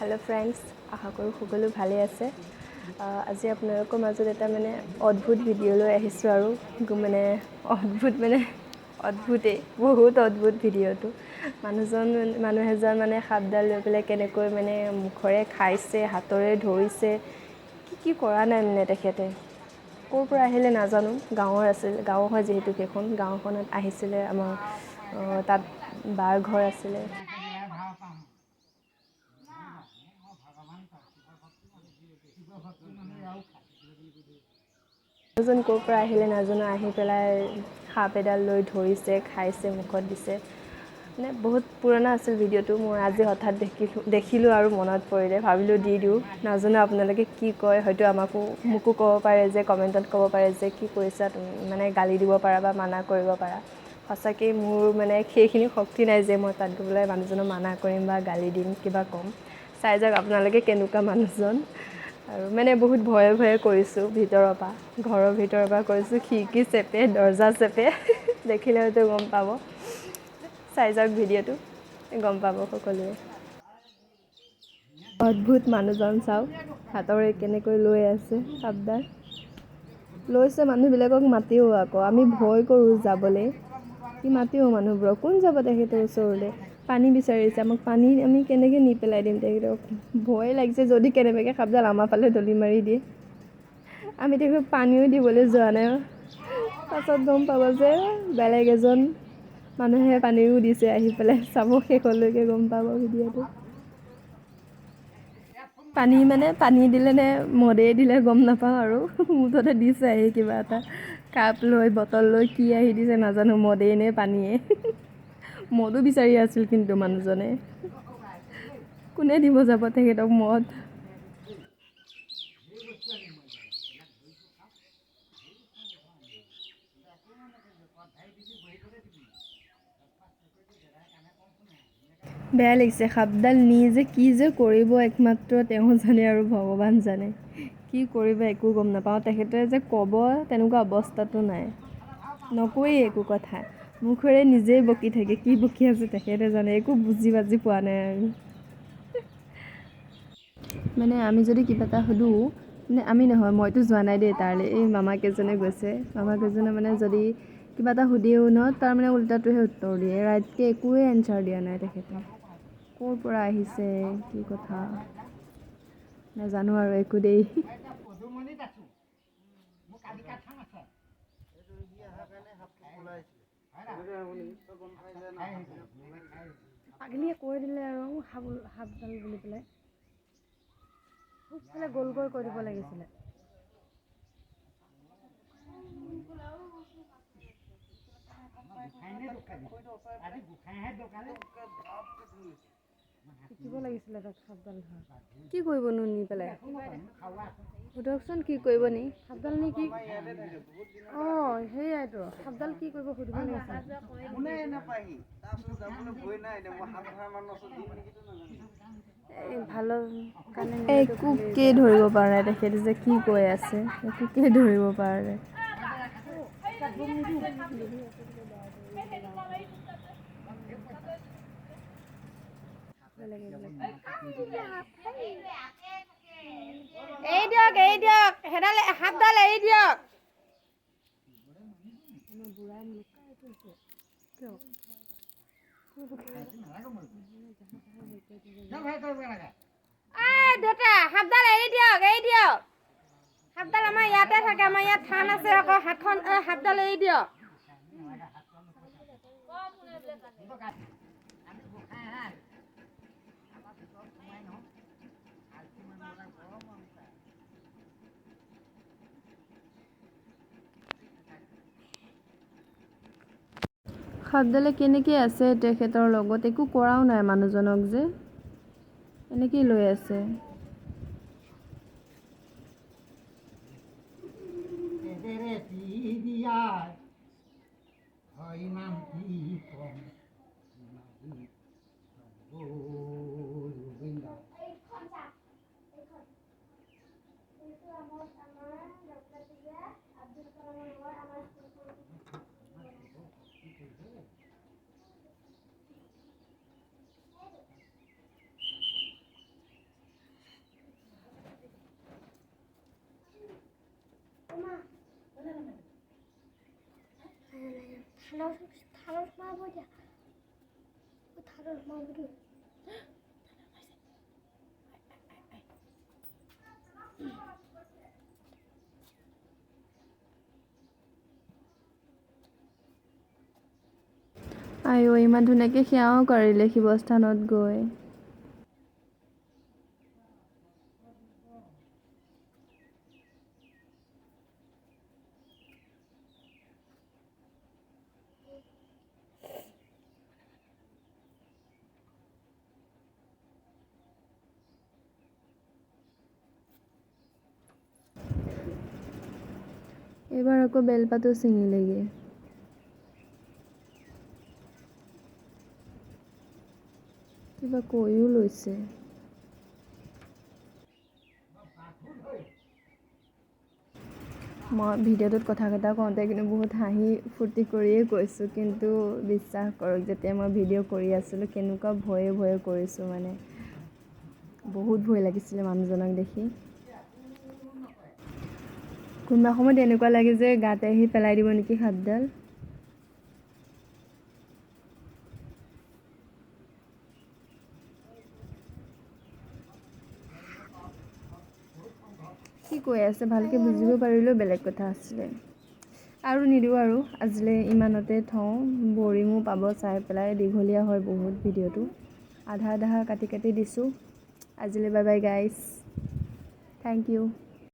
Hello friends आशा करूँ সকলো ভালে আছে আজি আপোনালোকৰ মাজত এটা অদ্ভুত ভিডিঅ' লৈ আহিছোঁ আৰু অদ্ভুতেই বহুত অদ্ভুত ভিডিঅ'টো মানুহ এজন সাপডাল লৈ পেলাই কেনেকৈ মুখৰে খাইছে হাতৰে ধৰিছে কি কৰা নাই তেখেতে ক'ৰ পৰা আহিলে নাজানো গাঁও হয় যিহেতু সেইখন গাঁওখনত আহিছিলে আমাৰ তাত বাৰ ঘৰ আছিলে মানুহজন ক'ৰ পৰা আহিলে নাজানো আহি পেলাই সাপ এডাল লৈ ধৰিছে খাইছে মুখত দিছে বহুত পুৰণা আছিল ভিডিঅ'টো মই আজি হঠাৎ দেখিলোঁ আৰু মনত পৰিলে ভাবিলোঁ দি দিওঁ নাজানো আপোনালোকে কি কয় হয়তো মোকো ক'ব পাৰে যে কমেণ্টত ক'ব পাৰে যে কি কৰিছা তুমি গালি দিব পাৰা বা মানা কৰিব পাৰা সঁচাকৈ মোৰ সেইখিনি শক্তি নাই যে মই তাত গৈ পেলাই মানুহজনক মানা কৰিম বা গালি দিম কিবা ক'ম চাই যাওক আপোনালোকে কেনেকুৱা মানুহজন আৰু বহুত ভয়ে কৰিছোঁ ঘৰৰ ভিতৰৰ পৰা কৰিছোঁ খিৰিকী চেপে দৰ্জা চেপে দেখিলে হয়তো গম পাব চাই যাওক ভিডিঅ'টো গম পাব সকলোৱে অদ্ভুত মানুহজন চাওক হাতৰে কেনেকৈ লৈ আছে সাপডাল লৈছে মানুহবিলাকক মাতিও আকৌ আমি ভয় কৰোঁ যাবলৈ সি মাতিও মানুহবোৰক কোন যাব তেখেতৰ ওচৰলৈ পানী বিচাৰিছে আমাক পানী আমি কেনেকৈ নি পেলাই দিম তেখেতক ভয় লাগিছে যদি কেনেবাকৈ সাপডাল আমাৰ ফালে দলি মাৰি দিয়ে আমি তেখেতক পানীও দিবলৈ যোৱা নাই পাছত গম পাব যে বেলেগ এজন মানুহে পানীও দিছে আহি পেলাই চাব শেষলৈকে গম পাব ভিডিঅ'টো পানী দিলে নে মদেই দিলে গম নাপাওঁ আৰু মুঠতে দিছে আহি কিবা এটা কাপ লৈ বটল লৈ কি আহি দিছে নাজানো মদেই নে পানীয়ে মদো বিচাৰি আছিল কিন্তু মানুহজনে কোনে দিব যাব তেখেতক মদ বেয়া লাগিছে সাপডাল নি যে কি যে কৰিব একমাত্ৰ তেওঁ জানে আৰু ভগৱান জানে কি কৰিব একো গম নাপাওঁ তেখেতে যে ক'ব তেনেকুৱা অৱস্থাটো নাই নকয়েই একো কথা মুখেৰে নিজেই বকি থাকে কি বকি আছে তেখেতে জানে একো বুজি বাজি পোৱা নাই আৰু আমি যদি কিবা এটা সুধোঁ আমি নহয় মইতো যোৱা নাই দেই তালৈ এই মামাকেইজনে গৈছে মামাকেইজনে যদি কিবা এটা সুধিও ন তাৰ উল্টাটোহে উত্তৰ দিয়ে ৰাইটকৈ একোৱে এনচাৰ দিয়া নাই তেখেতে ক'ৰ পৰা আহিছে কি কথা নাজানো আৰু একো দেই পাগলীয়ে কৈ দিলে আৰু সাপডাল বুলি পেলাই খুবফালে গোল কৈ দিব লাগিছিলে শিকিব লাগিছিলে তাক সাপডাল কি কৰিবনো নি পেলাই সোধকচোন কি কৰিব নি সাপডাল নি কি সেয়াইতো সাপডাল কি কৰিব সুধিব লাগিছিলে ভালৰ কাৰণে একোকে ধৰিব পৰা নাই তেখেতে যে কি কৈ আছে একোকে ধৰিব পৰা নাই এই দিয়ক সেইডাল সাপডাল এৰি দিয়ক দেউতা সাপডাল এৰি দিয়ক সাপডাল আমাৰ ইয়াতে থাকে আমাৰ ইয়াত থান আছে আকৌ সাপডাল এৰি দিয়ক সাপডালে কেনেকৈ আছে তেখেতৰ লগত একো কৰাও নাই মানুহজনক যে এনেকেই লৈ আছে আইঅ ইমান ধুনীয়াকৈ সেৱাও কৰিলে শিৱস্থানত গৈ। এইবাৰ আকৌ বেলপাতো ছিঙিলেগে। কিবা কৈও লৈছে। মই ভিডিঅ'টোত কথা কওঁতে কিন্তু বহুত হাঁহি ফূৰ্তি কৰিয়ে কৈছোঁ, কিন্তু বিশ্বাস কৰক যেতিয়া মই ভিডিঅ' কৰি আছিলোঁ কেনেকুৱা ভয়ে কৰিছোঁ, মানে বহুত ভয় লাগিছিলে মানুহজনক দেখি। কোনোবা সময়ত এনেকুৱা লাগে যে গাতে আহি পেলাই দিব নেকি সাপডাল। কি কৈ আছে ভালকৈ বুজিব পাৰিলেও বেলেগ কথা আছিলে। আৰু নিদিওঁ আৰু আজিলৈ ইমানতে থওঁ, বৰিঙো পাব চাই পেলাই, দীঘলীয়া হয় বহুত ভিডিঅ'টো, আধা কাটি দিছোঁ। আজিলৈ bye bye guys, thank U.